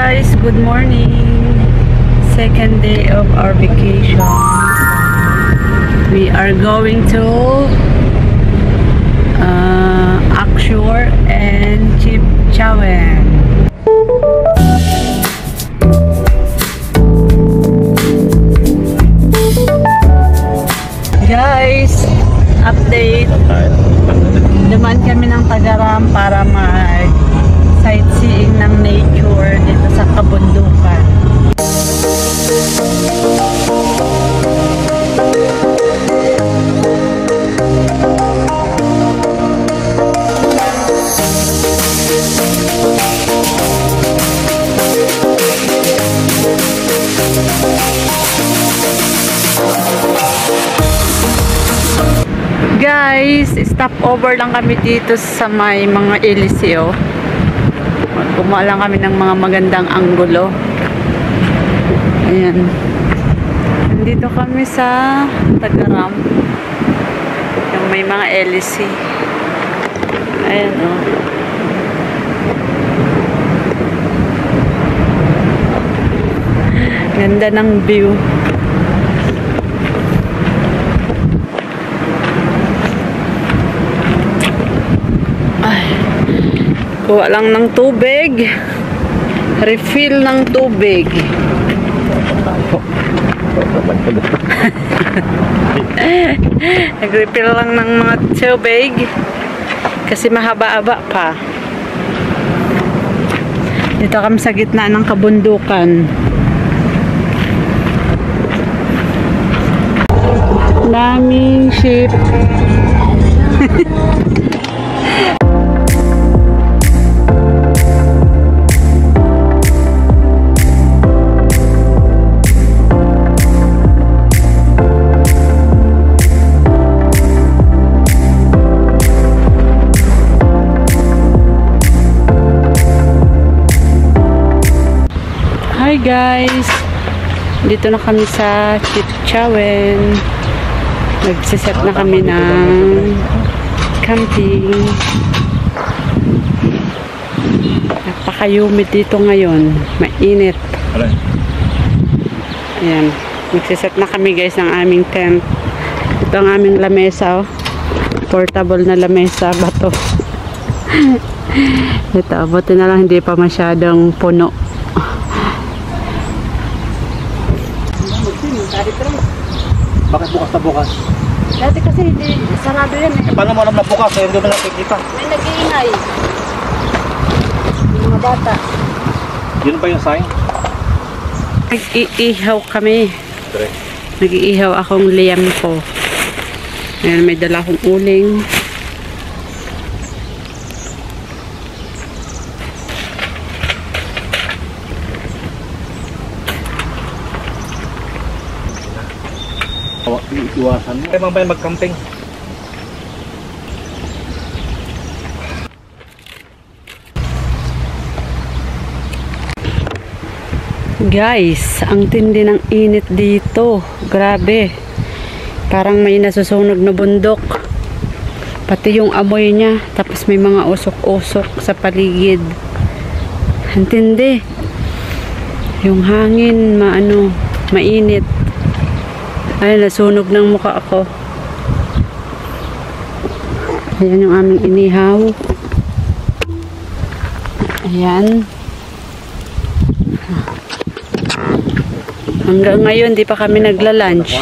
guys, good morning. Second day of our vacation. We are going to Akshur and Chipchawen. Guys, update. Dumaan kami ng Tagaram para mag sightseeing ng nature dito sa kabundukan. Guys, stop over lang kami dito sa may mga Eliseo. Gumawa lang kami ng mga magandang anggulo. Ayan. Nandito kami sa Tagaram. Yung may mga LC. Ayan o. Ganda ng view. Kuha lang ng tubig. Refill ng tubig. Nag-refill lang ng mga tubig. Kasi mahaba-haba pa. Dito kami sa gitna ng kabundukan. Daming sheep. Hi guys, dito na kami sa Chipchawen. Nagsiset na kami ng camping. Napaka-humid dito ngayon, mainit. Ayan, nagsiset na kami guys ng aming tent. Ito ang aming lamesa, oh. Portable na lamesa, bato. Ito, buti na lang hindi pa masyadong puno. Bakit bukas na bukas? Dati kasi hindi sarado yan eh. Paano mo alam na bukas? Kaya hindi mo nakikita. May nag-iingay. Yung mga bata. Yun ba yung sign? Nag-iihaw kami. Nag-iihaw akong liyam ko. Ayan, may dala akong uling. Iwasan mo. Kaya mamaya mag-camping. Guys, ang tindi ng init dito. Grabe. Parang may nasusunog na bundok. Pati yung amoy niya. Tapos may mga usok-usok sa paligid. Ang tindi. Yung hangin, mainit. Ay, nasunog ng mukha ako. Ayan yung aming inihaw. Ayan. Hanggang ngayon, di pa kami nagla-lunch.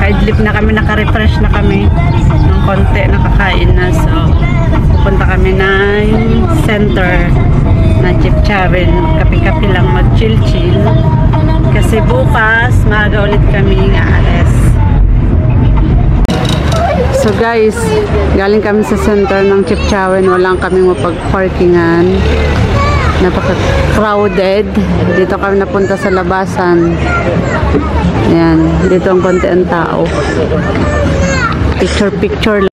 naka-idlip na kami, naka-refresh na kami ng konti, nakakain na. So, pupunta kami ng center na Chipchawen. Kape-kape lang, mag-chill-chill. Kasi bukas, maaga ulit kami aalis. So guys, galing kami sa center ng Chipchawen. Walang kaming mapag-parkingan. Napaka-crowded. Dito kami napunta sa labasan. Ayan, dito ang konti ang tao. Picture-picture lang.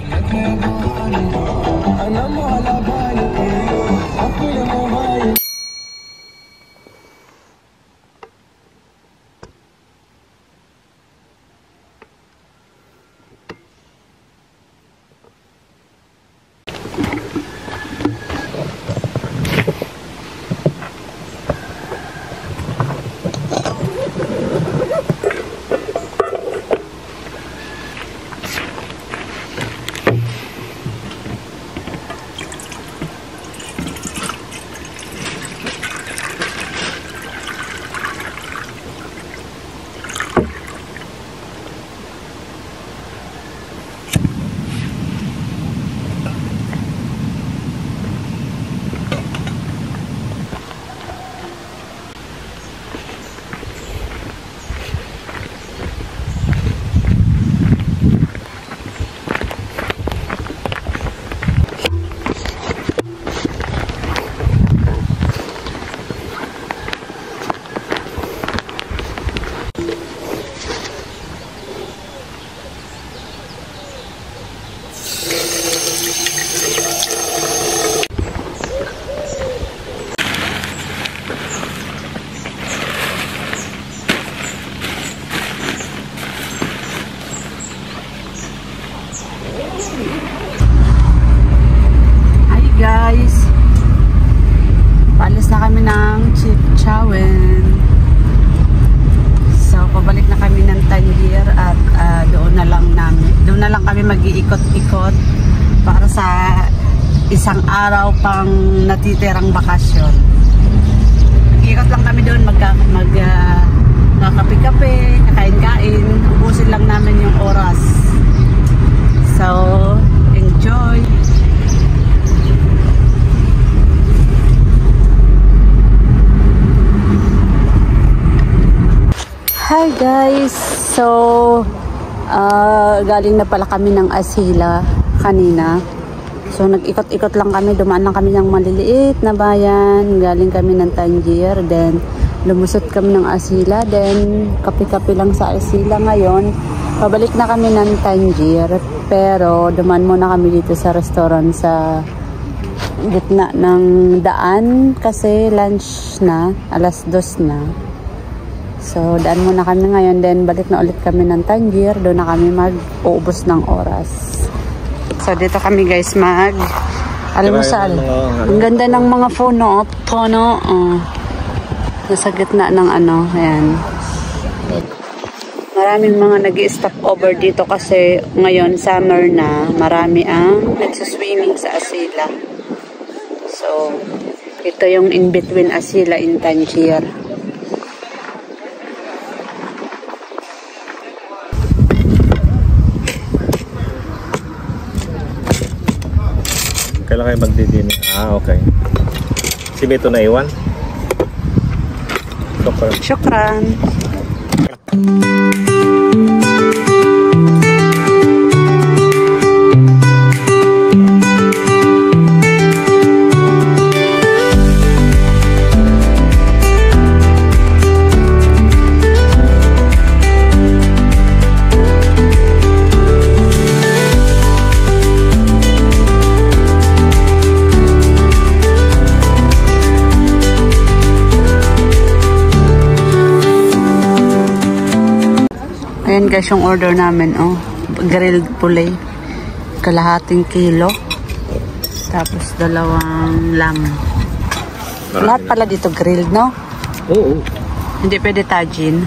Guys, paalis na kami ng Chipchawen. So, pabalik na kami ng Tangier at doon na lang kami mag-iikot-ikot para sa isang araw pang natitirang bakasyon. Mag-iikot lang kami doon, magkakape-kape, kakain-kain, ubusin lang namin yung oras. So, enjoy! Hi guys! So, galing na pala kami ng Asila kanina. So, nag-ikot-ikot lang kami. Dumaan lang kami ng maliliit na bayan. Galing kami ng Tangier. Then, lumusot kami ng Asila. Then, kape-kape lang sa Asila ngayon. Pabalik na kami ng Tangier. Pero, dumaan muna kami dito sa restaurant sa gitna ng daan. Kasi lunch na. Alas 2 na. So, daan muna kami ngayon. Then, balik na ulit kami ng Tangier. Doon na kami mag-uubos ng oras. So, dito kami guys mag-almusal. Ang ganda ng mga puno. Nasa gitna ng ano. Ayan. Maraming mga nag-i-stop over dito kasi ngayon, summer na. Marami ang nagsiswimming sa Asila. So, ito yung in-between Asila in Tangier. Kailan kayo magdidini? Okay. Si Beto na iwan? Shukran. Ayan guys yung order namin, oh. Grilled pulay. Kalahating kilo. Tapos 2 lamb. Lahat pala dito grilled, no? Oo. Hindi pwede tajin.